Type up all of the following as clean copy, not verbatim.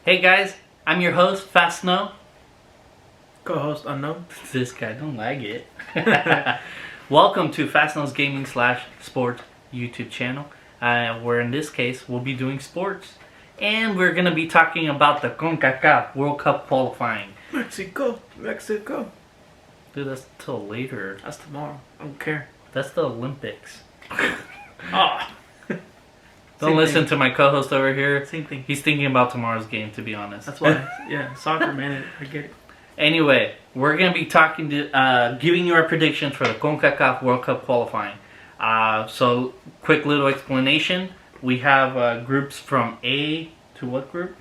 Hey guys, I'm your host, Fastsnow. Co-host Unknown. This guy don't like it. Welcome to Fastsnow's Gaming / Sports YouTube channel. Where in this case we'll be doing sports, and we're gonna be talking about the CONCACAF World Cup qualifying. Mexico. Dude, that's till later. That's tomorrow. I don't care. That's the Olympics. Ah. Don't listen to my co-host over here. Same thing. He's thinking about tomorrow's game, to be honest. That's why. Yeah, soccer, man. I get it. Anyway, we're going to be giving you our predictions for the CONCACAF World Cup qualifying. So, quick little explanation. We have groups from A to what group?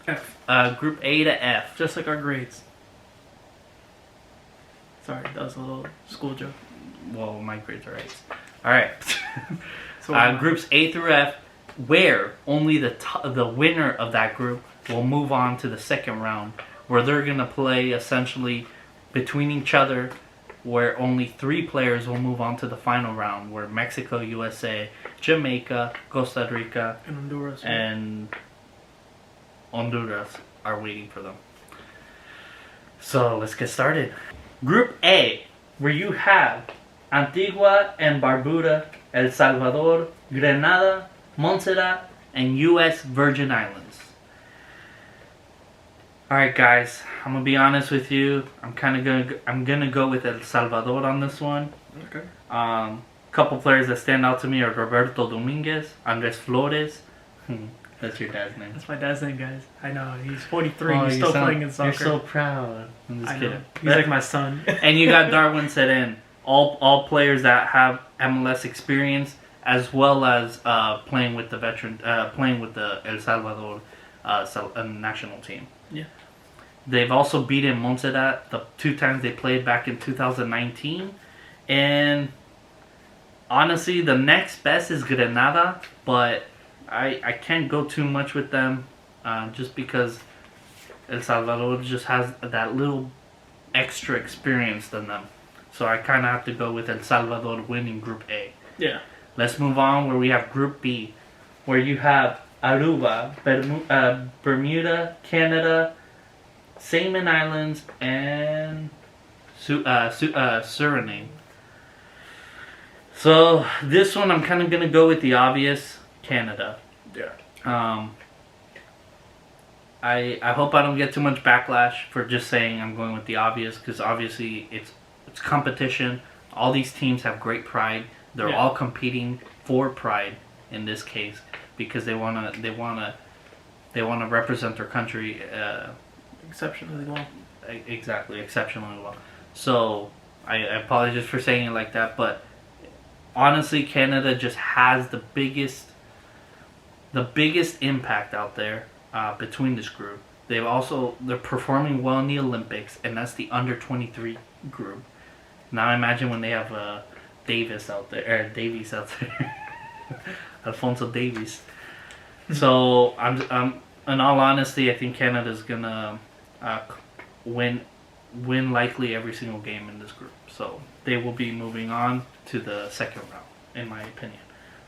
F. Group A to F. Just like our grades. Sorry, that was a little school joke. Well, my grades are A's. Alright. So groups A through F, where only the winner of that group will move on to the second round, where they're going to play essentially between each other, where only 3 players will move on to the final round, where Mexico, USA, Jamaica, Costa Rica, and Honduras are waiting for them. So let's get started. Group A, where you have Antigua and Barbuda, El Salvador, Grenada, Montserrat, and U.S. Virgin Islands. Alright guys, I'm gonna be honest with you. I'm gonna go with El Salvador on this one. Okay. Couple players that stand out to me are Roberto Dominguez, Andres Flores. That's your dad's name. That's my dad's name, guys. I know. He's 43. Oh, he's still playing in soccer. You're so proud. I'm just I kidding. know. He's like my son. And you got Darwin Seren. All players that have MLS experience, as well as playing with the El Salvador national team. Yeah. They've also beaten Montserrat the 2 times they played back in 2019, and honestly, the next best is Grenada, but I can't go too much with them, just because El Salvador just has that little extra experience than them. So I kind of have to go with El Salvador winning Group A. Yeah. Let's move on where we have Group B, where you have Aruba, Bermuda, Canada, Cayman Islands, and Suriname. So this one I'm kind of going to go with the obvious, Canada. Yeah. I hope I don't get too much backlash for just saying I'm going with the obvious, because obviously it's competition. All these teams have great pride. They're all competing for pride in this case, because they wanna represent their country Exceptionally well. Exactly, exceptionally well. So I apologize for saying it like that, but honestly, Canada just has the biggest impact out there between this group. They're performing well in the Olympics, and that's the under 23 group. Now imagine when they have Davies out there, Alfonso Davies. So I'm in all honesty, I think Canada's gonna win likely every single game in this group. So they will be moving on to the second round, in my opinion.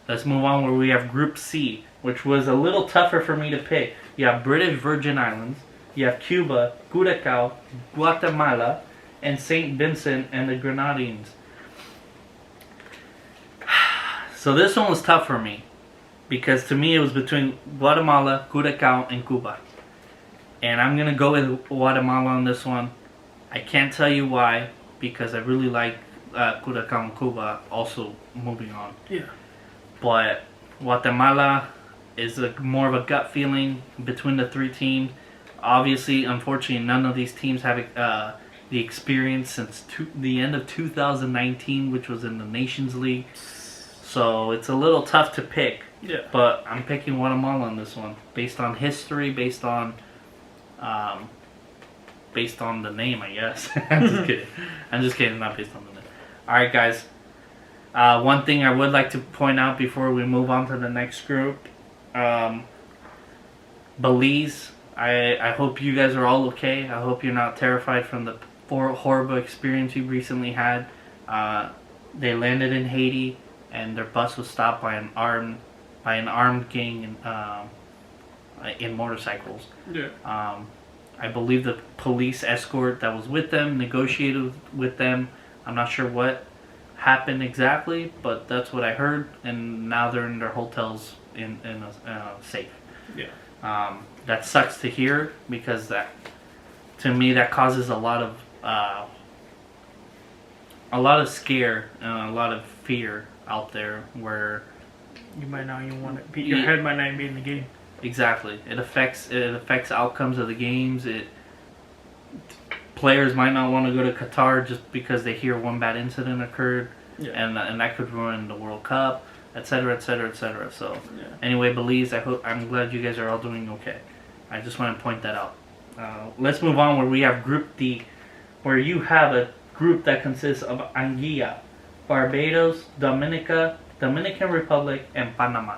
Let's move on where we have Group C, which was a little tougher for me to pick. You have British Virgin Islands, you have Cuba, Curacao, Guatemala, and St. Vincent and the Grenadines. So this one was tough for me, because to me it was between Guatemala, Curacao, and Cuba. And I'm going to go with Guatemala on this one. I can't tell you why, because I really like Curacao and Cuba also moving on. Yeah. But Guatemala is more of a gut feeling between the 3 teams. Obviously, unfortunately, none of these teams have the experience since the end of 2019, which was in the Nations League. So it's a little tough to pick. Yeah. But I'm picking Guatemala on this one, based on history, based on the name, I guess. I'm just kidding. Not based on the name. All right, guys. One thing I would like to point out before we move on to the next group, Belize. I hope you guys are all okay. I hope you're not terrified from the horrible experience you recently had. They landed in Haiti, and their bus was stopped by an armed gang in motorcycles. Yeah. I believe the police escort that was with them negotiated with them. I'm not sure what happened exactly, but that's what I heard. And now they're in their hotels in a safe. Yeah. That sucks to hear because that, to me, that causes a lot of scare and a lot of fear out there where You might not even want to. Your head might not even be in the game. exactly it affects outcomes of the games. Players might not want to go to Qatar just because they hear one bad incident occurred, Yeah. and that could ruin the World Cup, etc., etc., etc. So Yeah. anyway, Belize, I'm glad you guys are all doing okay. I just want to point that out. Let's move on where we have Group D, where you have a group that consists of Anguilla, Barbados, Dominican Republic, and Panama.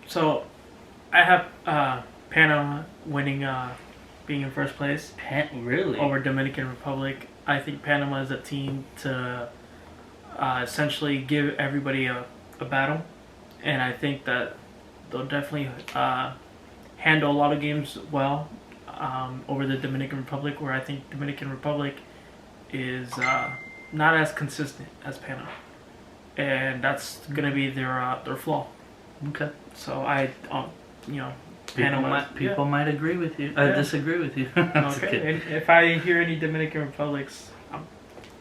So, I have Panama winning, being in first place Really? over Dominican Republic. I think Panama is a team to essentially give everybody a battle, and I think that they'll definitely handle a lot of games well over the Dominican Republic, where I think Dominican Republic is not as consistent as Panama, and that's gonna be their flaw. Okay. So I, Panama. People might agree with you. Yeah. Disagree with you. That's Okay. good. And if I hear any Dominican Republics,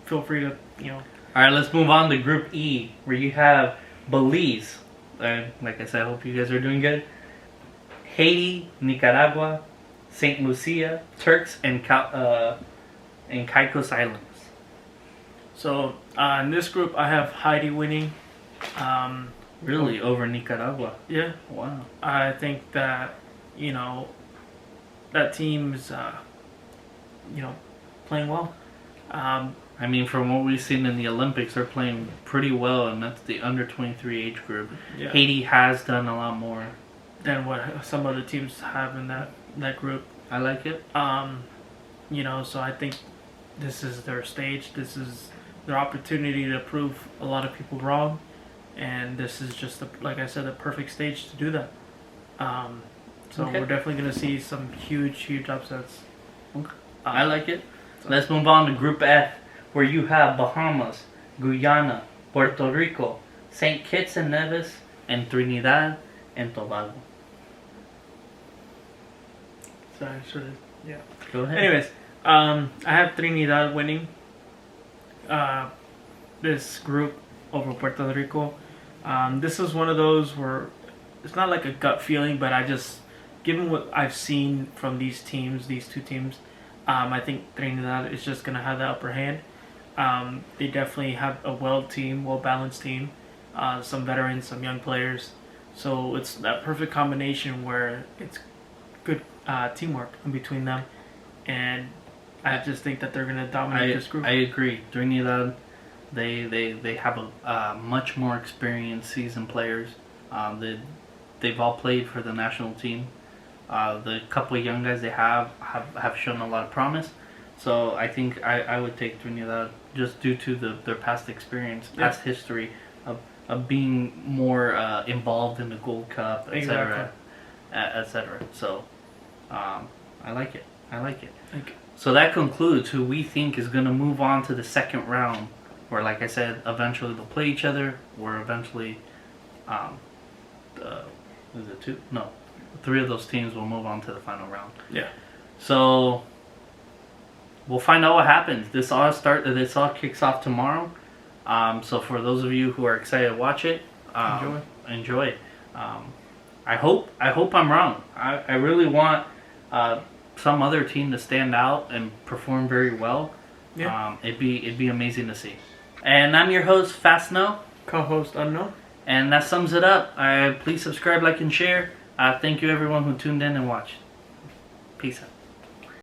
feel free to All right, let's move on to Group E, where you have Belize. Like I said, I hope you guys are doing good. Haiti, Nicaragua, Saint Lucia, Turks, and Caicos Islands. So in this group, I have Haiti winning. Really, over Nicaragua. Yeah, Wow. I think that that team is playing well. I mean, from what we've seen in the Olympics, they're playing pretty well, and that's the under 23 age group. Yeah. Haiti has done a lot more. Than what some other teams have in that group. I like it. So I think this is their stage. This is their opportunity to prove a lot of people wrong, and this is just like I said, the perfect stage to do that. So Okay. we're definitely going to see some huge upsets. I like it. Let's move on to Group F, where you have Bahamas, Guyana, Puerto Rico, St. Kitts and Nevis, and Trinidad and Tobago. Sorry, yeah. Go ahead. Anyways, I have Trinidad winning this group over Puerto Rico. This is one of those where it's not like a gut feeling, but given what I've seen from these two teams, I think Trinidad is just going to have the upper hand. They definitely have a well-balanced team, some veterans, some young players. So it's that perfect combination where it's good teamwork in between them. And I just think that they're going to dominate this group. I agree. Trinidad, they have a much more experienced seasoned players. They've all played for the national team. The couple of young guys they have shown a lot of promise. So I think I would take Trinidad just due to their past experience, past history of being more involved in the Gold Cup, etc., etc. So I like it. Okay. So that concludes who we think is going to move on to the second round, where, like I said, eventually they'll play each other, or eventually, is it two? No, 3 of those teams will move on to the final round. Yeah. So we'll find out what happens. This all kicks off tomorrow. So for those of you who are excited to watch it, enjoy. I hope I'm wrong. I really want some other team to stand out and perform very well. Yeah. It'd be amazing to see. And I'm your host, Fastsnow. Co-host Unknown. And that sums it up. Please subscribe, like, and share. Thank you everyone who tuned in and watched. Peace out.